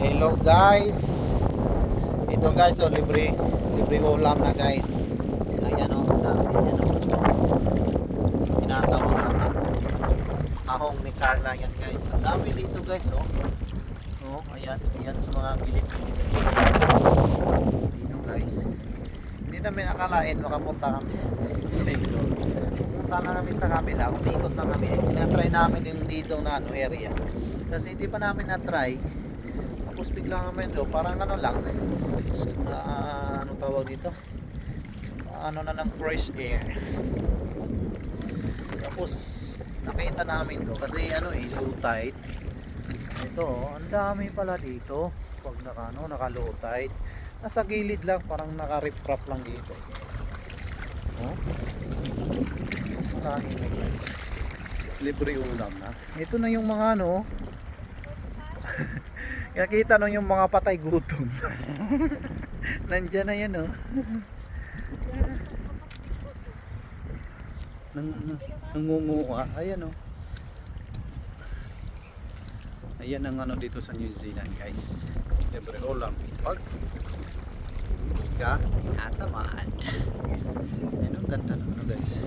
Hello guys. Ito guys, oh, libre ulam na guys. Ayan oh, ayan oh. Tinatawag na tahong ni Carla yan guys. Ang dami dito guys oh. Oh, ayan sa mga gilid-gilid. Dito guys. Hindi namin akalain makapunta kami dito. Punta na kami sa kabila, umikot na kami. Tinatry namin yung dito na area. Kasi hindi pa namin na-try. Tapos bigla naman do, parang ano lang, ano tawag dito? Ano na ng fresh air. Tapos nakita namin do kasi ano low tide. Ito, ang dami pala dito. Pag naka low tide, nasa gilid lang, parang naka-riprap lang dito. Oh. Marami na guys. Libre ulam na. Ito na yung mga ano. Nakita nyo yung mga patay gutom. Nandyan na yan oh. Nangunguha. Ayan oh. Ayan ang ano dito sa New Zealand guys. Libre ulam. Pag ka tinatamad. Ayan ang ganda na ano guys.